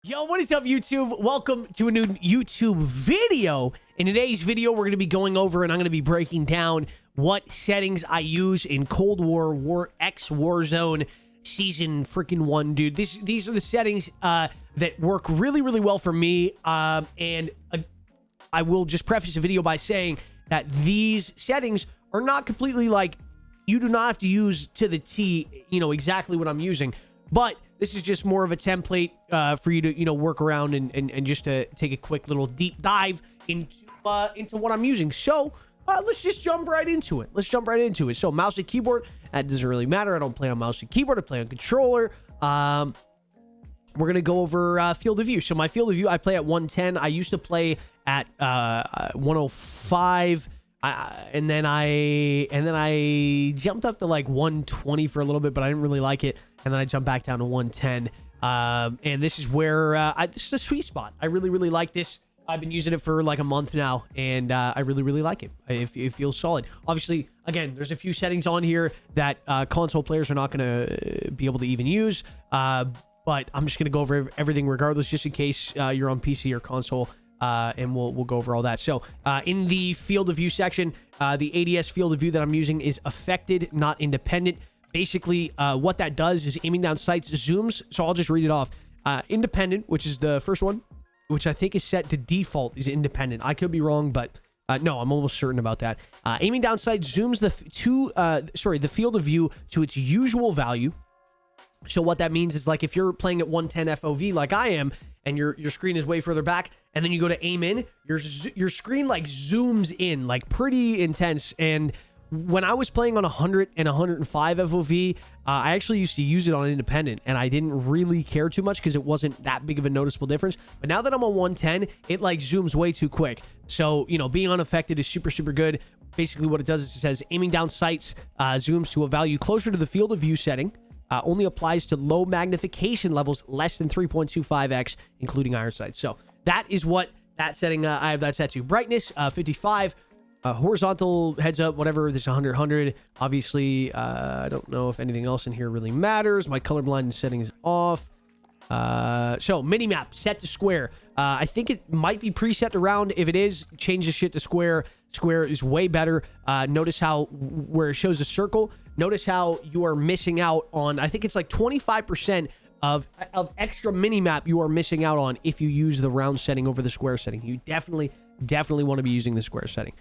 Yo, what is up, YouTube? Welcome to a new YouTube video. In today's video, we're going to be going over and I'm going to be breaking down what settings I use in Cold War X Warzone Season freaking 1, dude. These are the settings that work really, really well for me. And I will just preface the video by saying that these settings are not completely like, you do not have to use to the T, exactly what I'm using. But this is just more of a template for you to, work around and just to take a quick little deep dive into what I'm using. So let's just jump right into it. So mouse and keyboard, that doesn't really matter. I don't play on mouse and keyboard. I play on controller. We're going to go over field of view. So my field of view, I play at 110. I used to play at 105. And then I jumped up to like 120 for a little bit, but I didn't really like it. And then I jumped back down to 110. And this is where this is a sweet spot. I really, really like this. I've been using it for like a month now, and I really, really like it. It feels solid. Obviously, again, there's a few settings on here that console players are not going to be able to even use. But I'm just going to go over everything regardless, just in case you're on PC or console. And we'll go over all that. So in the field of view section, the ADS field of view that I'm using is affected, not independent. Basically, what that does is aiming down sights zooms. So I'll just read it off. Independent, which is the first one, which I think is set to default, is independent. I could be wrong, but no, I'm almost certain about that. Aiming down sights zooms the field of view to its usual value. So what that means is, like, if you're playing at 110 FOV like I am, and your screen is way further back, and then you go to aim in, your screen like zooms in like pretty intense. And when I was playing on 100 and 105 FOV, I actually used to use it on independent, and I didn't really care too much because it wasn't that big of a noticeable difference. But now that I'm on 110, it like zooms way too quick. So, being unaffected is super, super good. Basically what it does is it says aiming down sights zooms to a value closer to the field of view setting. Only applies to low magnification levels less than 3.25x, including iron sights. So that is what that setting, I have that set to. Brightness, 55. Horizontal heads up, whatever. This is 100. Obviously, I don't know if anything else in here really matters. My colorblind setting is off. So minimap set to square. I think it might be preset to round. If it is, change the shit to square. Square is way better. Notice how where it shows a circle, notice how you are missing out on, I think it's like 25% of extra minimap you are missing out on if you use the round setting over the square setting. You definitely want to be using the square setting.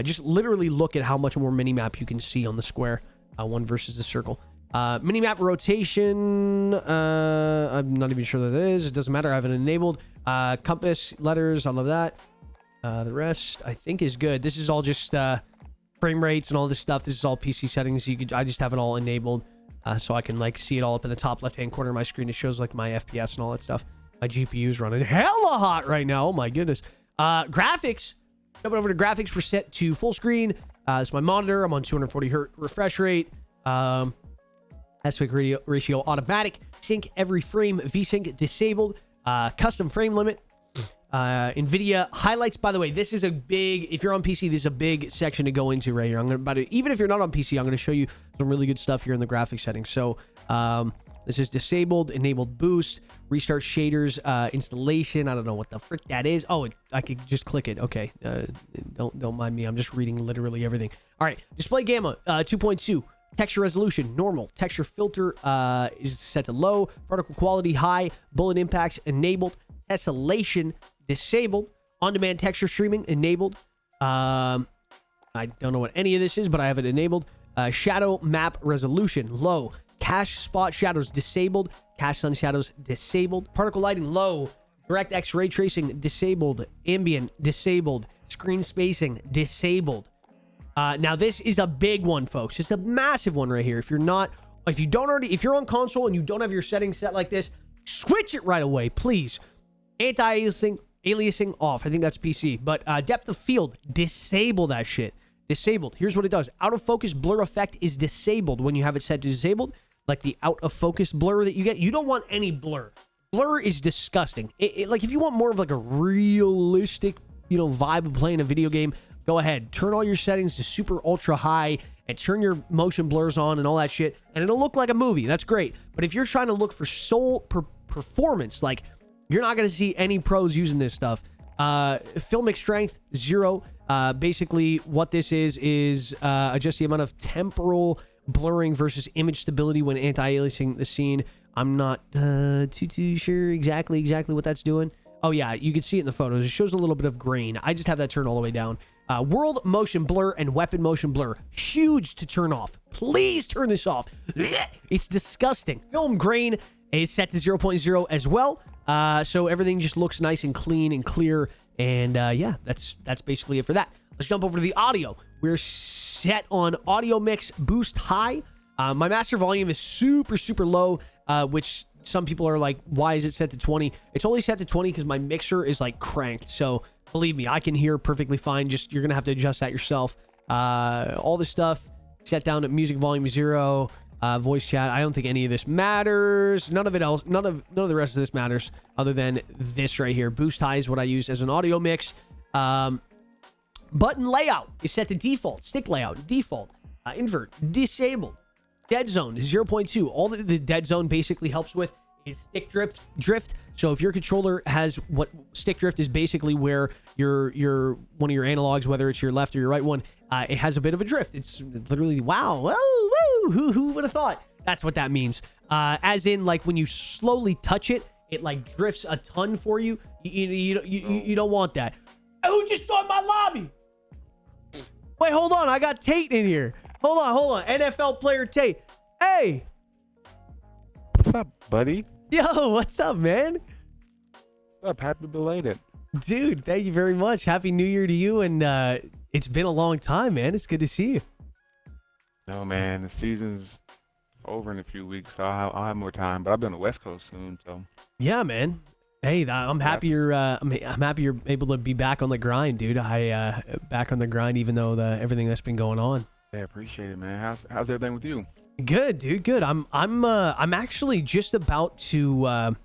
Just literally look at how much more minimap you can see on the square one versus the circle. Minimap rotation, I'm not even sure that it is. It doesn't matter. I have it enabled. Compass, letters, I love that. The rest, I think, is good. This is all just frame rates and all this stuff. This is all PC settings. I just have it all enabled so I can like see it all up in the top left-hand corner of my screen. It shows like my FPS and all that stuff. My GPU is running hella hot right now. Oh my goodness. Graphics. Jumping over to graphics, we're set to full screen. It's my monitor. I'm on 240 hertz refresh rate. Aspect ratio automatic. Sync every frame. VSync disabled. Custom frame limit. NVIDIA highlights. By the way, this is a big, if you're on PC, this is a big section to go into right here. Even if you're not on PC, I'm going to show you some really good stuff here in the graphics settings. So this is disabled, enabled boost, restart shaders, installation. I don't know what the frick that is. Oh, I could just click it. Okay. Don't mind me. I'm just reading literally everything. All right. Display gamma, 2.2. Texture resolution, normal. Texture filter is set to low. Particle quality, high. Bullet impacts, enabled. Tessellation, disabled. On-demand texture streaming, enabled. I don't know what any of this is, but I have it enabled. Shadow map resolution, low. Cache spot shadows, disabled. Cache sun shadows, disabled. Particle lighting, low. DirectX ray tracing, disabled. Ambient, disabled. Screen spacing, disabled. Now this is a big one, folks. It's a massive one right here. If you're on console and you don't have your settings set like this, switch it right away, please. Anti-aliasing off. I think that's PC. But depth of field, disable that shit. Disabled. Here's what it does. Out of focus blur effect is disabled when you have it set to disabled. Like the out of focus blur that you get. You don't want any blur. Blur is disgusting. Like if you want more of like a realistic, vibe of playing a video game, go ahead. Turn all your settings to super ultra high and turn your motion blurs on and all that shit, and it'll look like a movie. That's great. But if you're trying to look for performance, like You're not going to see any pros using this stuff. Filmic strength, 0. Basically, what this is adjust the amount of temporal blurring versus image stability when anti-aliasing the scene. I'm not too sure exactly what that's doing. Oh, yeah, you can see it in the photos. It shows a little bit of grain. I just have that turned all the way down. World motion blur and weapon motion blur. Huge to turn off. Please turn this off. It's disgusting. Film grain is set to 0.0 as well. So everything just looks nice and clean and clear. And yeah, that's basically it for that. Let's jump over to the audio. We're set on audio mix boost high. My master volume is super low, which some people are like, why is it set to 20? It's only set to 20 because my mixer is like cranked. So believe me, I can hear perfectly fine. Just you're gonna have to adjust that yourself. All this stuff set down at music volume 0. Voice chat, I don't think any of this matters. None of it else, none of the rest of this matters other than this right here. Boost high is what I use as an audio mix. Button layout is set to default. Stick layout, default. Invert, disabled. Dead zone is 0.2. All that the dead zone basically helps with is stick drift. So if your controller has what stick drift is basically where your one of your analogs, whether it's your left or your right one, it has a bit of a drift. It's literally, wow, whoa, who would have thought? That's what that means. As in, like, when you slowly touch it, it like drifts a ton for you. You don't want that. Who just joined my lobby? Wait, hold on. I got Tate in here. Hold on. NFL player Tate. Hey. What's up, buddy? Yo, what's up, man? What's up? Happy belated. Dude, thank you very much. Happy New Year to you. And it's been a long time, man. It's good to see you. No, man. The season's over in a few weeks, so I'll have more time. But I'll be on the West Coast soon, so. Yeah, man. Hey, I'm happy you're I'm happy you're able to be back on the grind, dude. Back on the grind, even though everything that's been going on. Yeah, appreciate it, man. How's everything with you? Good, dude. Good. I'm actually just about to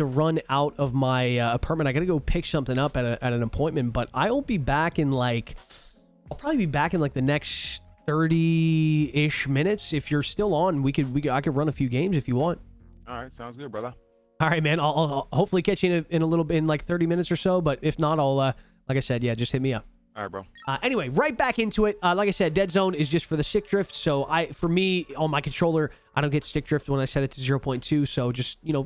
run out of my apartment. I gotta go pick something up at an appointment, but I'll be back in I'll probably be back in like the next 30-ish minutes. If you're still on, I could run a few games if you want. All right, sounds good, brother. All right, man. I'll hopefully catch you in a little bit, in like 30 minutes or so. But if not, I'll like I said, yeah, just hit me up. All right, bro. Anyway, right back into it. Like I said, dead zone is just for the stick drift. So for me on my controller, I don't get stick drift when I set it to 0.2. So just, you're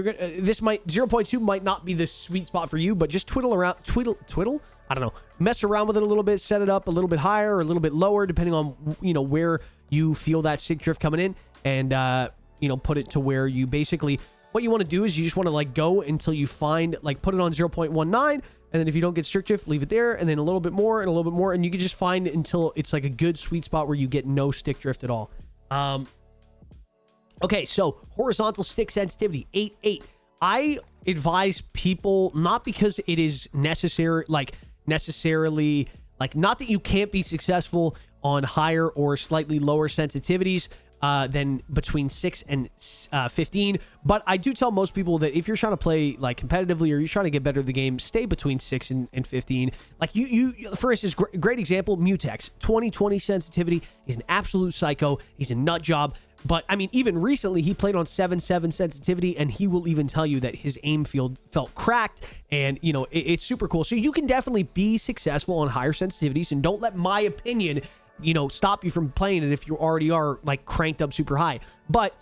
gonna 0.2 might not be the sweet spot for you, but just twiddle. I don't know, mess around with it a little bit, set it up a little bit higher or a little bit lower, depending on where you feel that stick drift coming in, and put it to where you basically. What you want to do is you just want to like go until you find, like, put it on 0.19, and then if you don't get stick drift, leave it there, and then a little bit more and a little bit more, and you can just find until it's like a good sweet spot where you get no stick drift at all. Okay, so horizontal stick sensitivity 8.8. I advise people, not because it is necessarily not that you can't be successful on higher or slightly lower sensitivities than between 6 and 15, but I do tell most people that if you're trying to play like competitively or you're trying to get better at the game, stay between 6 and 15. Like you for instance, great example, Mutex 20/20 sensitivity. He's an absolute psycho. He's a nut job. But I mean, even recently he played on 7.7 sensitivity, and he will even tell you that his aim field felt cracked, and it's super cool. So you can definitely be successful on higher sensitivities, and don't let my opinion stop you from playing it if you already are like cranked up super high. But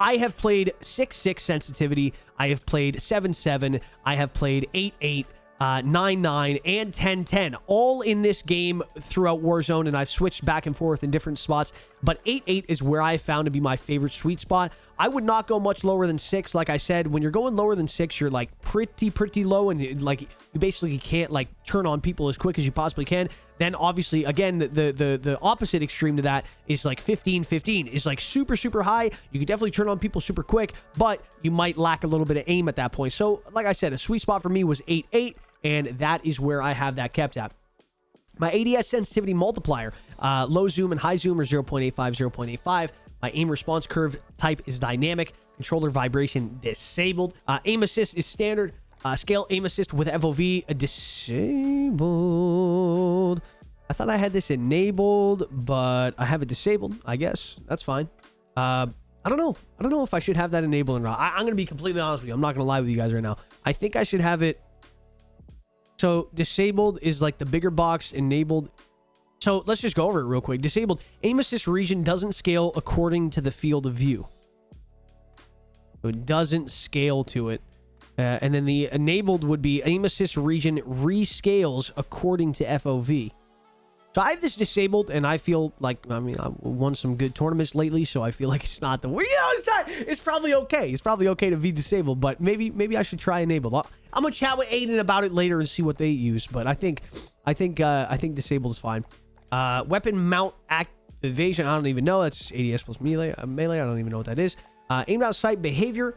I have played 6.6 sensitivity, I have played 7.7, I have played 8.8, 9.9, and 10.10, all in this game throughout Warzone, and I've switched back and forth in different spots, but 8.8 is where I found to be my favorite sweet spot. I would not go much lower than 6. Like I said, when you're going lower than 6, you're like pretty low, and like you basically can't like turn on people as quick as you possibly can. Then obviously, again, the opposite extreme to that is like 15 is like super high. You can definitely turn on people super quick, but you might lack a little bit of aim at that point. So like I said, a sweet spot for me was 8.8, and that is where I have that kept at. My ADS sensitivity multiplier, low zoom and high zoom are 0.85, 0.85. My aim response curve type is dynamic. Controller vibration disabled. Aim assist is standard. Scale aim assist with FOV disabled. I thought I had this enabled, but I have it disabled. I guess that's fine. I don't know. I don't know if I should have that enabled or not. I'm going to be completely honest with you. I'm not going to lie with you guys right now. I think I should have it. So disabled is like the bigger box. Enabled. So let's just go over it real quick. Disabled. Aim assist region doesn't scale according to the field of view. So it doesn't scale to it. And then the enabled would be aim assist region rescales according to FOV. So I have this disabled, and I feel like, I mean, I've won some good tournaments lately, so I feel like it's not the way. It's probably okay. It's probably okay to be disabled, but maybe I should try enabled. I'm gonna chat with Aiden about it later and see what they use, but I think disabled is fine. Weapon mount activation, I don't even know. That's just ADS plus melee. Melee, I don't even know what that is. Aimed out sight behavior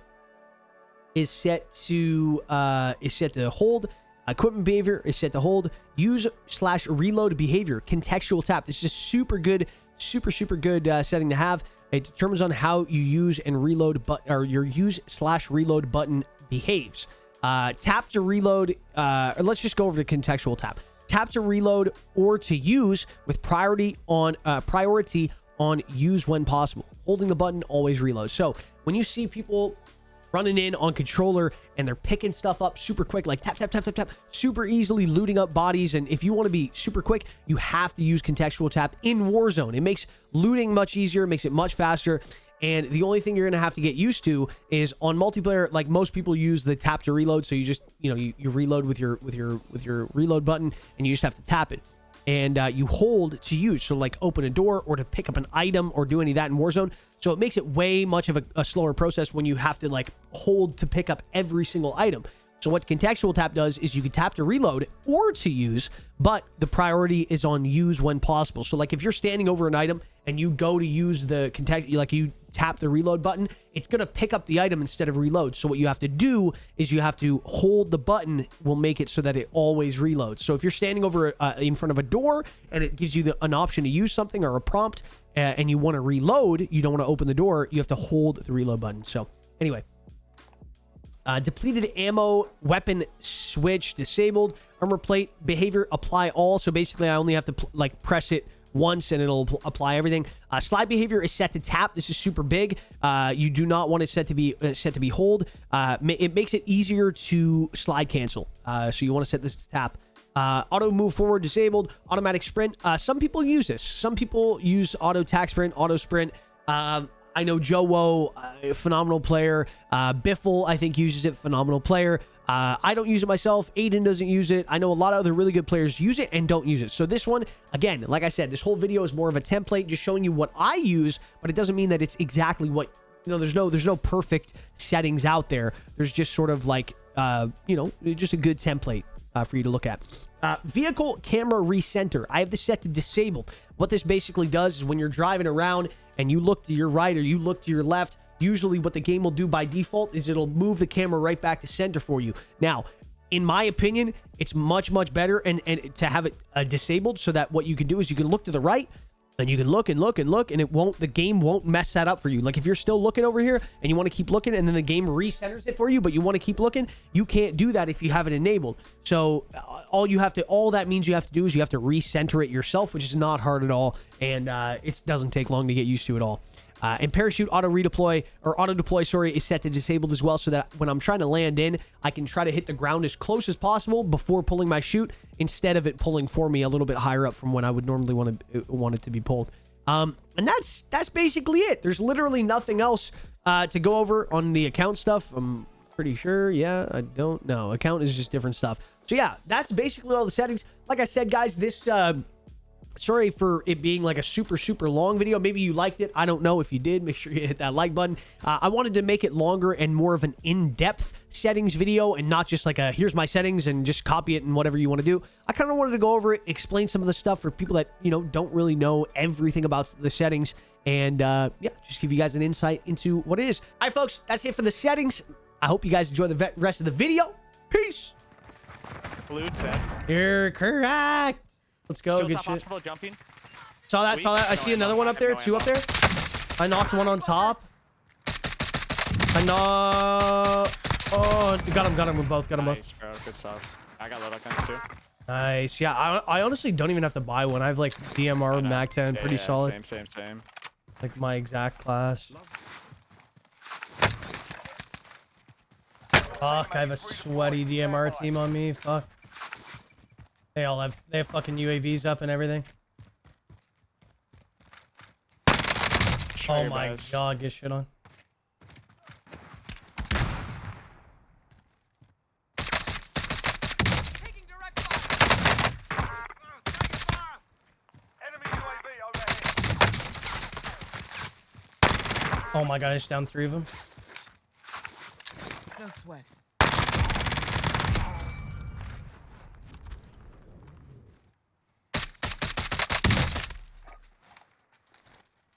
is set to hold. Equipment behavior is set to hold. Use/reload behavior. Contextual tap. This is a super good setting to have. It determines on how you use and reload, or your use/reload button behaves. Tap to reload. Let's just go over the contextual tap. Tap to reload or to use with priority on use when possible. Holding the button always reloads. So when you see people running in on controller and they're picking stuff up super quick, like tap, tap, tap, tap, tap, super easily looting up bodies. And if you want to be super quick, you have to use contextual tap in Warzone. It makes looting much easier, makes it much faster. And the only thing you're going to have to get used to is on multiplayer, like most people use the tap to reload. So you just, you reload with your reload button and you just have to tap it. And you hold to use, so like open a door or to pick up an item or do any of that in Warzone. So it makes it way much of a slower process when you have to like hold to pick up every single item. So what contextual tap does is you can tap to reload or to use, but the priority is on use when possible. So like if you're standing over an item and you go to use the like you tap the reload button, it's going to pick up the item instead of reload. So what you have to do is you have to hold the button, will make it so that it always reloads. So if you're standing over in front of a door and it gives you an option to use something or a prompt and you want to reload, you don't want to open the door, you have to hold the reload button. So anyway, depleted ammo, weapon switch, disabled, armor plate, behavior, apply all. So basically I only have to press it once and it'll apply everything. Slide behavior is set to tap. This is super big. You do not want it set to be hold. It makes it easier to slide cancel. So you want to set this to tap. Auto move forward disabled. Automatic sprint. Some people use this. Some people use auto tac sprint, auto sprint. I know Joe Woe, phenomenal player. Biffle, I think, uses it. Phenomenal player. I don't use it myself. Aiden doesn't use it. I know a lot of other really good players use it and don't use it. So this one, again, like I said, this whole video is more of a template, just showing you what I use, but it doesn't mean that it's exactly what, there's no perfect settings out there. There's just sort of like, just a good template for you to look at. Vehicle camera recenter. I have this set to disabled. What this basically does is when you're driving around and you look to your right or you look to your left, usually what the game will do by default is it'll move the camera right back to center for you. Now, in my opinion, it's much better and to have it disabled, so that what you can do is you can look to the right, and you can look and look and look, and the game won't mess that up for you. Like if you're still looking over here and you want to keep looking, and then the game recenters it for you, but you want to keep looking, you can't do that if you have it enabled. So all that means you have to do is you have to recenter it yourself, which is not hard at all, and it doesn't take long to get used to at all. And parachute auto deploy is set to disabled as well, so that when I'm trying to land in, I can try to hit the ground as close as possible before pulling my chute, instead of it pulling for me a little bit higher up from when I would normally want it to be pulled. And that's basically it. There's literally nothing else to go over on the account stuff. I'm pretty sure. Yeah, I don't know. Account is just different stuff. So yeah, that's basically all the settings. Like I said, guys, this sorry for it being like a super long video. Maybe you liked it. I don't know. If you did, make sure you hit that like button. I wanted to make it longer and more of an in-depth settings video, and not just like a here's my settings and just copy it and whatever you want to do. I kind of wanted to go over it, explain some of the stuff for people that don't really know everything about the settings, and yeah, just give you guys an insight into what it is. All right, folks, that's it for the settings. I hope you guys enjoy the rest of the video. Peace. Blue test. You're correct. Let's go. Still Good top shit. hospital jumping. Saw that. I see another one up there. Two up there. I knocked one on top. Oh, got him. We both got him both. Nice, bro. Good stuff. I got loadout guns too. Nice. Yeah, I honestly don't even have to buy one. I have like DMR, Mac 10, pretty solid. Same. Like my exact class. Fuck, I have a sweaty DMR team on me. Fuck. They have fucking UAVs up and everything. Oh my god, get shit on. Oh my god, I just downed 3 of them. No sweat.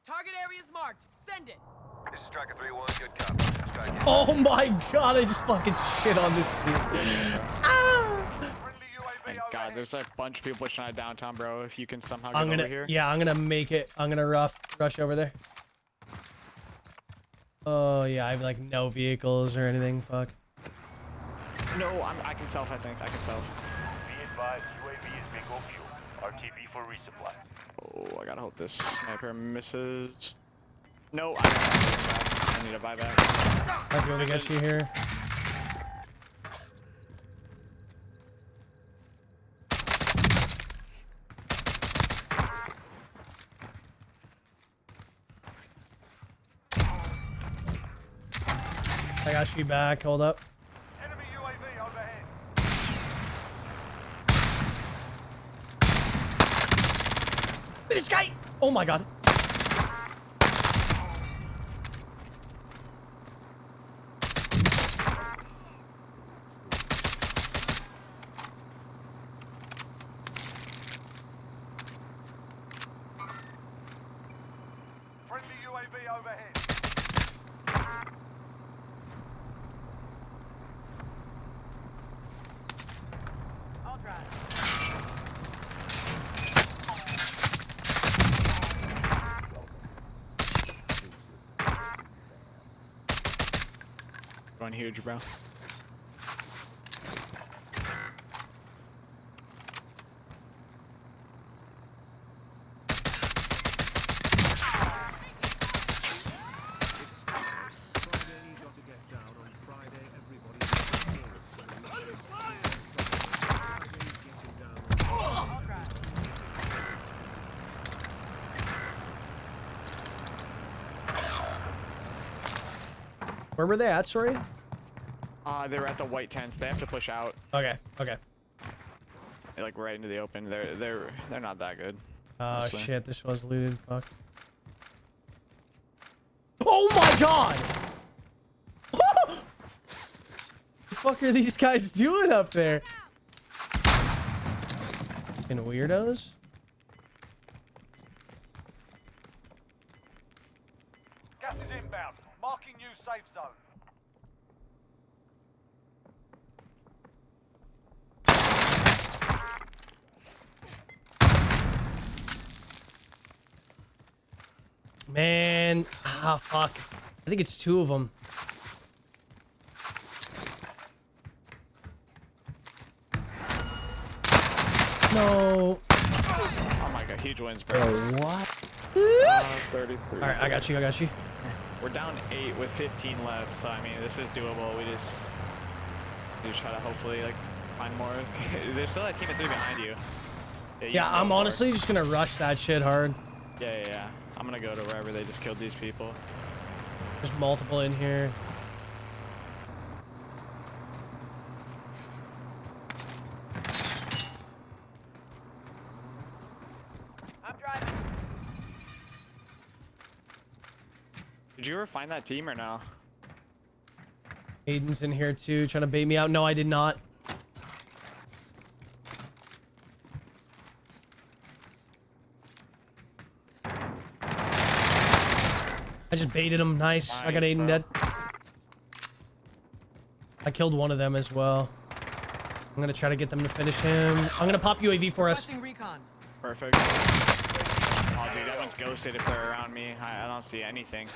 Target area is marked. Send it. This is Striker 3-1. Good copy. Strike Oh my god, I just fucking shit on this dude. Thank God, there's like a bunch of people pushing out of downtown, bro. If you can somehow I'm get gonna, over here. yeah, I'm gonna make it. I'm gonna rush over there. Oh yeah, I have like no vehicles or anything. Fuck. No, I can self. I think I can self. Be advised, UAV is bingo fuel. RTV for resupply. Oh, I gotta hope this sniper misses. No, I need to buy that. I'll be able to get you here. I got you back. Hold up. Enemy UAV overhead. This guy! Oh my god. Friendly UAV overhead. I'll drive. Going huge, bro. I'll drive. Where were they at? Sorry. They were at the white tents. They have to push out, Okay. Okay. like right into the open. They're not that good. Oh honestly. shit! This was looted. Fuck. Oh my god! The fuck are these guys doing up there? Fucking weirdos. Gas is inbound. Marking new safe zone. Man, fuck. I think it's 2 of them. No. Oh my god, huge wins, bro. What? 33. All right, I got you. I got you. We're down 8 with 15 left, so I mean, this is doable. We just try to hopefully like find more. There's still a team of 3 behind you. you Yeah, can go I'm for it. honestly just gonna rush that shit hard. Yeah. I'm gonna go to wherever they just killed these people. There's multiple in here. I'm driving. Did you ever find that team or no? Aiden's in here too, trying to bait me out. No, I did not. I just baited him. Nice. I got Nice, Aiden bro. dead. I killed one of them as well. I'm gonna try to get them to finish him. I'm gonna pop UAV for us. Requesting recon. Perfect. Oh, dude, that one's ghosted if they're around me. I don't see anything.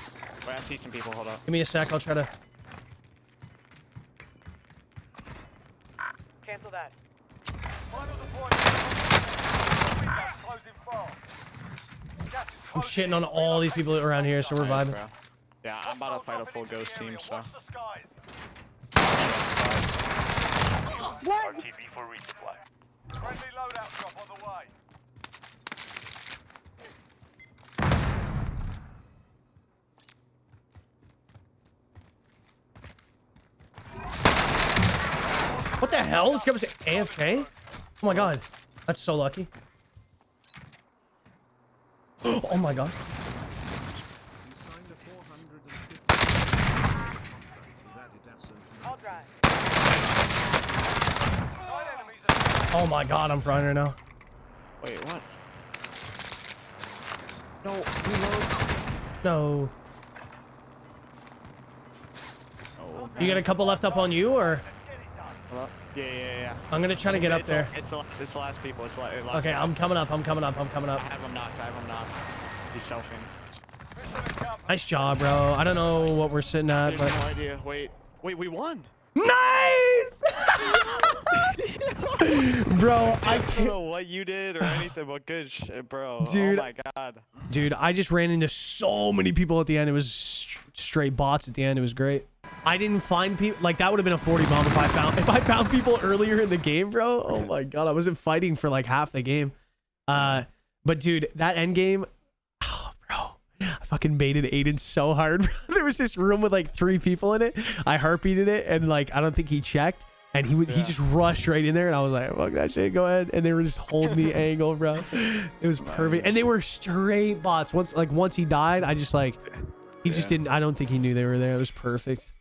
Wait, I see some people. Hold up. Give me a sec. I'll try to. Cancel that. Final deployment. Closing fast. Gas is I'm closing shitting on in. all these people around here, so we're Nice, vibing. bro. Yeah, I'm about to fight a full ghost team, so. Watch the skies. What the hell? This guy was AFK? Oh my god. That's so lucky. Oh my god. I'll drive. Oh my god, I'm frying right now. Wait, what? No, reload. No. Oh, You got a couple left up on you, or? hello? Yeah. I'm gonna try to get up It's there. it's the last people. It's the last Okay, people. I'm coming up. I'm coming up. I'm coming I up. have him knocked. He's selfing. Nice job, bro. I don't know what we're sitting I at, have but no idea. Wait, we won. nice, bro. I I don't can't, know what you did or anything, but good shit, bro. Dude. Oh my god. dude. I just ran into so many people at the end. It was straight bots at the end. It was great. I didn't find people like that. Would have been a 40 bomb if I found people earlier in the game, bro. Oh my god, I wasn't fighting for like half the game. But dude, that end game, oh, bro, I fucking baited Aiden so hard. Bro. There was this room with like 3 people in it. I heartbeated it, and like I don't think he checked, and he just rushed right in there, and I was like, fuck that shit, go ahead. And they were just holding the angle, bro. It was perfect, and they were straight bots. Once he died, I just like he just didn't. I don't think he knew they were there. It was perfect.